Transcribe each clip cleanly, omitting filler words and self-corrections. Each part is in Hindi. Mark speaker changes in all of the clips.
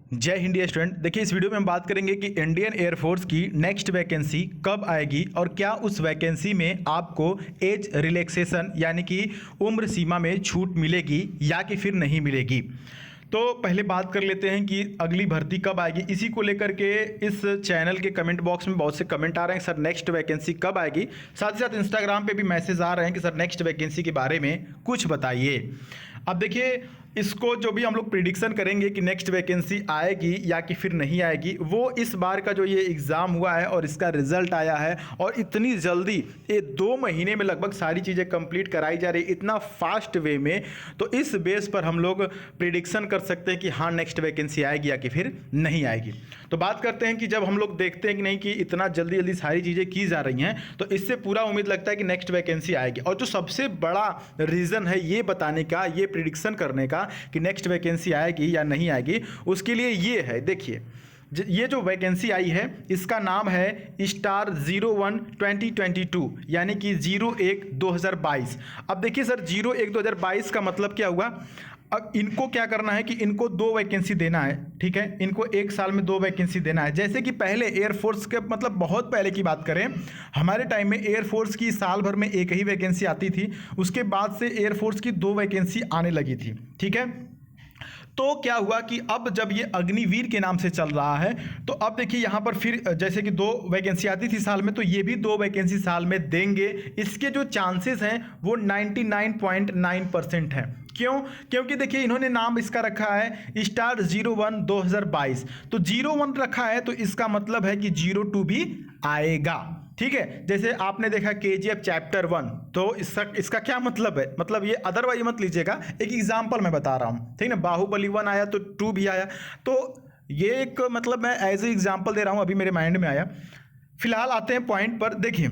Speaker 1: जय हिंद स्टूडेंट। देखिए, इस वीडियो में हम बात करेंगे कि इंडियन एयरफोर्स की नेक्स्ट वैकेंसी कब आएगी और क्या उस वैकेंसी में आपको एज रिलैक्सेशन यानी कि उम्र सीमा में छूट मिलेगी या कि फिर नहीं मिलेगी। तो पहले बात कर लेते हैं कि अगली भर्ती कब आएगी। इसी को लेकर के इस चैनल के कमेंट बॉक्स में बहुत से कमेंट आ रहे हैं सर नेक्स्ट वैकेंसी कब आएगी। साथ ही साथ इंस्टाग्राम पे भी मैसेज आ रहे हैं कि सर नेक्स्ट वैकेंसी के बारे में कुछ बताइए। अब देखिए, इसको जो भी हम लोग प्रिडिक्शन करेंगे कि नेक्स्ट वैकेंसी आएगी या कि फिर नहीं आएगी, वो इस बार का जो ये एग्ज़ाम हुआ है और इसका रिजल्ट आया है और इतनी जल्दी ये 2 महीने में लगभग सारी चीज़ें कंप्लीट कराई जा रही है इतना फास्ट वे में, तो इस बेस पर हम लोग प्रिडिक्शन कर सकते हैं कि हाँ नेक्स्ट वैकेंसी आएगी या कि फिर नहीं आएगी। तो बात करते हैं कि जब हम लोग देखते हैं कि नहीं कि इतना जल्दी जल्दी सारी चीज़ें की जा रही हैं, तो इससे पूरा उम्मीद लगता है कि नेक्स्ट वैकेंसी आएगी। और जो सबसे बड़ा रीज़न है ये बताने का, ये प्रिडिक्शन करने का कि नेक्स्ट वैकेंसी आएगी या नहीं आएगी, उसके लिए ये है। देखिए, ये जो वैकेंसी आई है इसका नाम है स्टार 01 2022 यानी कि 01/2022। अब देखिए सर, 01/2022 का मतलब क्या हुआ। अब इनको क्या करना है कि इनको 2 वैकेंसी देना है, ठीक है। इनको 1 साल में 2 वैकेंसी देना है। जैसे कि पहले एयरफोर्स के मतलब बहुत पहले की बात करें, हमारे टाइम में एयरफोर्स की साल भर में 1 ही वैकेंसी आती थी। उसके बाद से एयरफोर्स की 2 वैकेंसी आने लगी थी, ठीक है। तो क्या हुआ कि अब जब ये अग्निवीर के नाम से चल रहा है, तो अब देखिए यहाँ पर फिर जैसे कि 2 वैकेंसी आती थी साल में, तो ये भी 2 वैकेंसी साल में देंगे। इसके जो चांसेस हैं वो 99.9% हैं। क्यों? क्योंकि देखिए इन्होंने नाम इसका रखा है स्टार 01/2022, तो 01 रखा है तो इसका मतलब है कि 02 भी आएगा, ठीक है। जैसे आपने देखा KGF चैप्टर 1, तो इसका क्या मतलब है, मतलब ये अदरवाइज मत लीजिएगा, एक एग्जांपल मैं बता रहा हूँ, ठीक है ना। बाहुबली 1 आया तो 2 भी आया, तो ये एक मतलब मैं एज ए एग्जांपल दे रहा हूँ, अभी मेरे माइंड में आया। फिलहाल आते हैं पॉइंट पर। देखिए,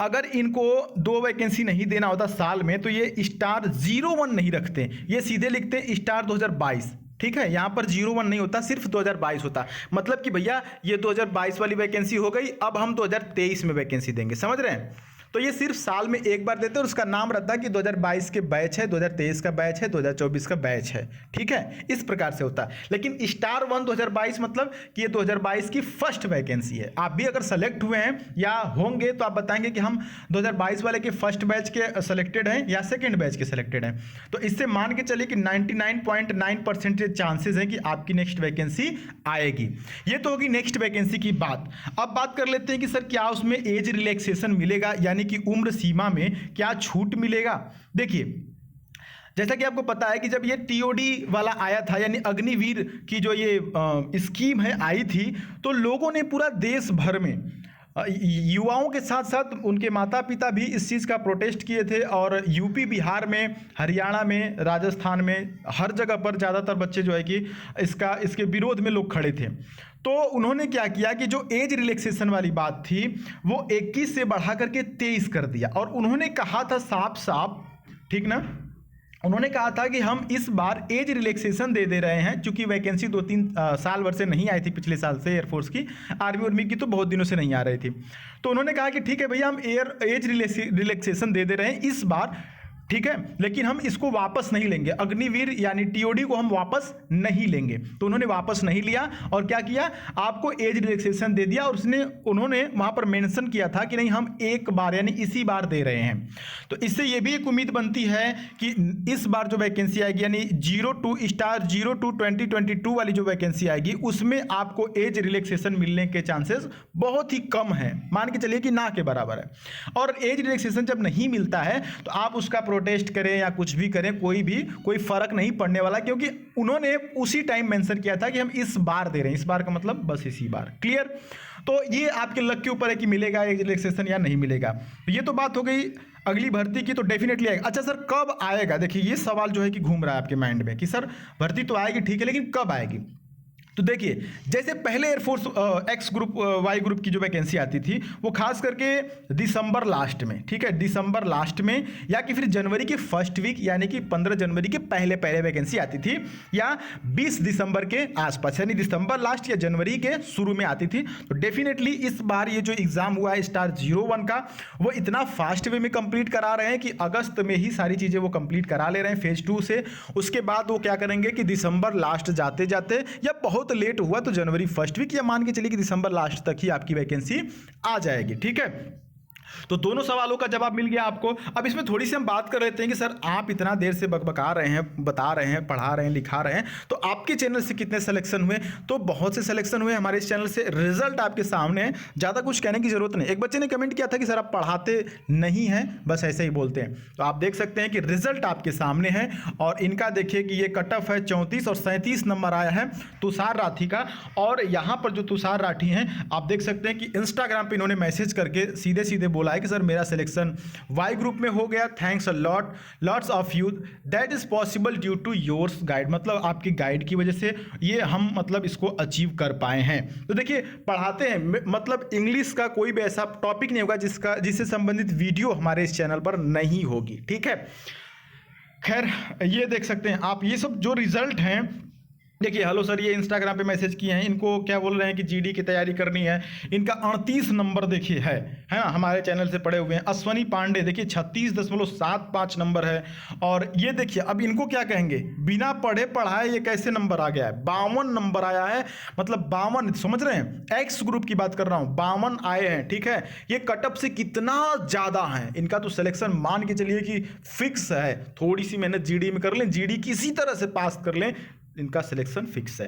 Speaker 1: अगर इनको 2 वैकेंसी नहीं देना होता साल में, तो ये स्टार 01 नहीं रखते, ये सीधे लिखते स्टार 2022, ठीक है। यहाँ पर 01 नहीं होता, सिर्फ 2022 होता। मतलब कि भैया ये 2022 वाली वैकेंसी हो गई, अब हम 2023 में वैकेंसी देंगे, समझ रहे हैं। तो ये सिर्फ साल में एक बार देते हैं और उसका नाम रहता है कि 2022 के बैच है, 2023 का बैच है, 2024 का बैच है, ठीक है। इस प्रकार से होता है। लेकिन स्टार 1 2022 मतलब कि ये 2022 की फर्स्ट वैकेंसी है। आप भी अगर सेलेक्ट हुए हैं या होंगे तो आप बताएंगे कि हम 2022 वाले के फर्स्ट बैच के सेलेक्टेड हैं या सेकेंड बैच के सेलेक्टेड हैं। तो इससे मान के चलिए कि 99.9% चांसेस हैं कि आपकी नेक्स्ट वैकेंसी आएगी। ये तो होगी नेक्स्ट वैकेंसी की बात। अब बात कर लेते हैं कि सर क्या उसमें एज रिलैक्सेशन मिलेगा, यानी कि उम्र सीमा में क्या छूट मिलेगा। देखिए, जैसा कि आपको पता है कि जब ये TOD वाला आया था, यानी अग्निवीर की जो ये स्कीम है आई थी, तो लोगों ने पूरा देश भर में युवाओं के साथ साथ उनके माता पिता भी इस चीज़ का प्रोटेस्ट किए थे। और यूपी, बिहार में, हरियाणा में, राजस्थान में, हर जगह पर ज़्यादातर बच्चे जो है कि इसके विरोध में लोग खड़े थे। तो उन्होंने क्या किया कि जो एज रिलैक्सेशन वाली बात थी वो 21 से बढ़ा करके 23 कर दिया। और उन्होंने कहा था साफ साफ, ठीक ना, उन्होंने कहा था कि हम इस बार एज रिलैक्सेशन दे रहे हैं, क्योंकि वैकेंसी 2-3 साल भर से नहीं आई थी पिछले साल से एयरफोर्स की, आर्मी की तो बहुत दिनों से नहीं आ रही थी। तो उन्होंने कहा कि ठीक है भैया, हम एज रिलैक्सेशन दे रहे हैं इस बार, ठीक है, लेकिन हम इसको वापस नहीं लेंगे, अग्निवीर यानी TOD को हम वापस नहीं लेंगे। तो उन्होंने वापस नहीं लिया और क्या किया, आपको एज रिलैक्सेशन दे दिया। और उन्होंने वहां पर मेंशन किया था कि नहीं, हम एक बार यानी इसी बार दे रहे हैं। तो इससे यह भी एक उम्मीद बनती है कि इस बार जो वैकेंसी आएगी यानी 02 स्टार 02 2022 वाली जो वैकेंसी आएगी, उसमें आपको एज रिलैक्सेशन मिलने के चांसेस बहुत ही कम है, मान के चलिए कि ना के बराबर है। और एज रिलैक्सेशन जब नहीं मिलता है तो आप उसका प्रोटेस्ट करें या कुछ भी करें, कोई फर्क नहीं पड़ने वाला, क्योंकि उन्होंने उसी टाइम मेंशन किया था कि हम इस बार दे रहे हैं। इस बार का मतलब बस इसी बार, क्लियर। तो ये आपके लक के ऊपर है कि मिलेगा एज रिलैक्सेशन या नहीं मिलेगा। तो ये तो बात हो गई अगली भर्ती की, तो डेफिनेटली आएगा। अच्छा सर, कब आएगा? देखिए, ये सवाल जो है कि घूम रहा है आपके माइंड में कि सर भर्ती तो आएगी, ठीक है, लेकिन कब आएगी। तो देखिए, जैसे पहले air force x group y group की जो वैकेंसी आती थी वो खास करके दिसंबर लास्ट में, ठीक है, दिसंबर लास्ट में या कि फिर जनवरी के फर्स्ट वीक यानी कि 15 जनवरी के पहले पहले वैकेंसी आती थी, या 20 दिसंबर के आसपास यानी दिसंबर लास्ट या जनवरी के शुरू में आती थी। तो डेफिनेटली इस बार ये जो एग्जाम हुआ है स्टार 01 का, वो इतना फास्ट वे में कंप्लीट करा रहे हैं कि अगस्त में ही सारी चीजें वो कंप्लीट करा ले रहे हैं फेज 2 से। उसके बाद वो क्या करेंगे कि दिसंबर लास्ट जाते जाते या बहुत लेट हुआ तो जनवरी फर्स्ट वीक या मान के चलिए कि दिसंबर लास्ट तक ही आपकी वैकेंसी आ जाएगी, ठीक है। तो दोनों सवालों का जवाब मिल गया आपको। अब इसमें थोड़ी सी हम बात कर लेते हैं कि सर आप इतना देर से बकबका रहे हैं, बता रहे हैं, पढ़ा रहे हैं, लिखा रहे हैं, तो आपके चैनल से कितने सिलेक्शन हुए? तो बहुत से सिलेक्शन हुए हमारे इस चैनल से, रिजल्ट आपके सामने है, ज़्यादा कुछ कहने की जरूरत नहीं। एक बच्चे ने कमेंट किया था कि सर आप पढ़ाते नहीं हैं, बस ऐसे ही बोलते हैं। तो आप देख सकते हैं कि रिजल्ट आपके सामने है और इनका देखिए कि ये कट ऑफ है 34 और 37 नंबर आया है तुषार राठी का। और यहाँ पर जो तुषार राठी हैं आप देख सकते हैं कि इंस्टाग्राम पे इन्होंने मैसेज करके सीधे सीधे बोला है कि सर मेरा सिलेक्शन वाई ग्रुप में हो गया, thanks a lot, lots of you, that is possible due to yours guide. मतलब आपकी गाइड की वजह से ये हम मतलब इसको अचीव कर पाए हैं। तो देखिए पढ़ाते हैं, मतलब इंग्लिश का कोई भी ऐसा टॉपिक नहीं होगा जिससे संबंधित वीडियो हमारे इस चैनल पर नहीं होगी, ठीक है। खैर ये देख सकते हैं आप, ये सब जो रिजल्ट हैं, देखिए हेलो सर ये इंस्टाग्राम पे मैसेज किए हैं, इनको क्या बोल रहे हैं कि जीडी की तैयारी करनी है। इनका 38 नंबर देखिए है ना, हमारे चैनल से पढ़े हुए हैं। अश्वनी पांडे देखिए 36.75 नंबर है। और ये देखिए अब इनको क्या कहेंगे, बिना पढ़े पढ़ाए ये कैसे नंबर आ गया है, 52 नंबर आया है। मतलब 52, समझ रहे हैं, एक्स ग्रुप की बात कर रहा हूँ, 52 आए हैं, ठीक है। ये कटअप से कितना ज़्यादा है, इनका तो सिलेक्शन मान के चलिए कि फिक्स है। थोड़ी सी मेहनत जीडी में कर लें, जीडी किसी तरह से पास कर लें, इनका सिलेक्शन फिक्स है।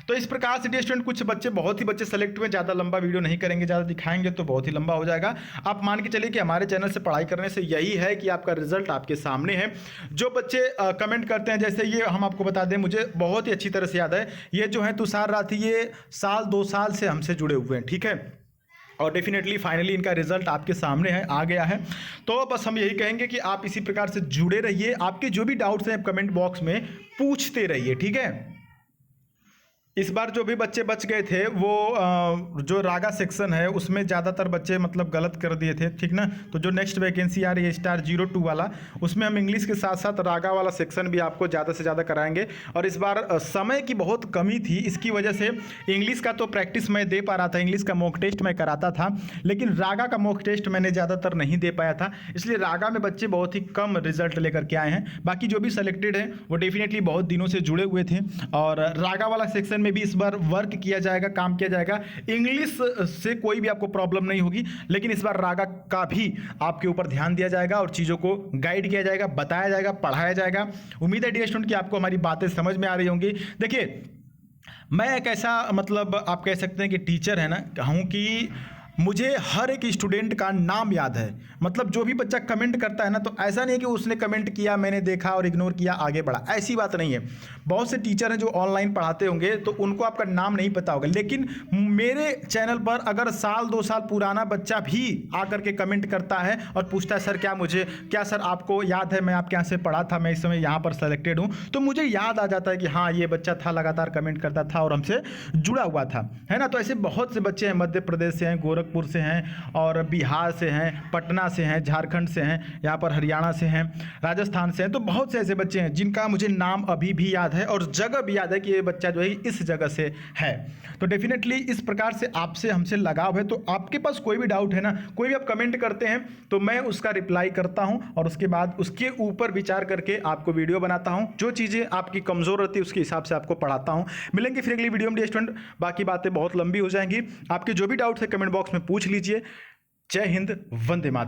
Speaker 1: तो इस प्रकार से स्टूडेंट कुछ बच्चे, बहुत ही बच्चे सेलेक्ट हुए। ज़्यादा लंबा वीडियो नहीं करेंगे, ज़्यादा दिखाएंगे तो बहुत ही लंबा हो जाएगा। आप मान के चलिए कि हमारे चैनल से पढ़ाई करने से यही है कि आपका रिजल्ट आपके सामने है। जो बच्चे कमेंट करते हैं, जैसे ये हम आपको बता दें, मुझे बहुत ही अच्छी तरह से याद है, ये जो है तुषार राठी, ये 2 साल से हमसे जुड़े हुए हैं, ठीक है। और डेफिनेटली फाइनली इनका रिजल्ट आपके सामने है, आ गया है। तो बस हम यही कहेंगे कि आप इसी प्रकार से जुड़े रहिए, आपके जो भी डाउट्स हैं कमेंट बॉक्स में पूछते रहिए, ठीक है। इस बार जो भी बच्चे बच गए थे वो जो रागा सेक्शन है उसमें ज़्यादातर बच्चे मतलब गलत कर दिए थे, ठीक ना। तो जो नेक्स्ट वैकेंसी आ रही है स्टार 02 वाला, उसमें हम इंग्लिश के साथ साथ रागा वाला सेक्शन भी आपको ज़्यादा से ज़्यादा कराएंगे। और इस बार समय की बहुत कमी थी, इसकी वजह से इंग्लिश का तो प्रैक्टिस मैं दे पा रहा था, इंग्लिश का मॉक टेस्ट मैं कराता था, लेकिन रागा का मॉक टेस्ट मैंने ज़्यादातर नहीं दे पाया था। इसलिए रागा में बच्चे बहुत ही कम रिजल्ट लेकर के आए हैं। बाकी जो भी सेलेक्टेड हैं वो डेफिनेटली बहुत दिनों से जुड़े हुए थे। और रागा वाला सेक्शन में भी इस बार वर्क किया जाएगा, काम किया जाएगा। इंग्लिश से कोई भी आपको प्रॉब्लम नहीं होगी, लेकिन इस बार रागा का भी आपके ऊपर ध्यान दिया जाएगा और चीज़ों को गाइड किया जाएगा, बताया जाएगा, पढ़ाया जाएगा। उम्मीद है डियर स्टूडेंट कि आपको हमारी बातें समझ में आ रही होंगी। देखिए मैं एक ऐसा मतलब आप कह सकते हैं कि टीचर है ना कहूँ कि मुझे हर एक स्टूडेंट का नाम याद है। मतलब जो भी बच्चा कमेंट करता है ना, तो ऐसा नहीं है कि उसने कमेंट किया, मैंने देखा और इग्नोर किया, आगे बढ़ा, ऐसी बात नहीं है। बहुत से टीचर हैं जो ऑनलाइन पढ़ाते होंगे तो उनको आपका नाम नहीं पता होगा, लेकिन मेरे चैनल पर अगर 1-2 साल पुराना बच्चा भी आकर के कमेंट करता है और पूछता है सर क्या सर आपको याद है मैं आपके यहाँ से पढ़ा था, मैं इस समय यहाँ पर सेलेक्टेड हूँ, तो मुझे याद आ जाता है कि हाँ ये बच्चा था, लगातार कमेंट करता था और हमसे जुड़ा हुआ था, है ना। तो ऐसे बहुत से बच्चे हैं, मध्य प्रदेश से हैं, गोरखपुर से हैं और बिहार से हैं, पटना से हैं, झारखंड से हैं, यहाँ पर हरियाणा से हैं, राजस्थान से हैं। तो बहुत से ऐसे बच्चे हैं जिनका मुझे नाम अभी भी याद है और जगह भी याद है कि ये बच्चा जो है इस जगह से है। तो डेफिनेटली इस प्रकार से आपसे हमसे लगाव है। तो आपके पास कोई भी डाउट है ना, कोई भी आप कमेंट करते हैं तो मैं उसका रिप्लाई करता हूं और उसके बाद उसके ऊपर विचार करके आपको वीडियो बनाता हूं। जो चीज़ें आपकी कमज़ोर रहती है उसके हिसाब से आपको पढ़ाता हूं। मिलेंगे फिर अगली वीडियो में स्टूडेंट, बाकी बातें बहुत लंबी हो जाएंगी। आपके जो भी डाउट्स है कमेंट बॉक्स में पूछ लीजिए। जय हिंद, वंदे मातरम।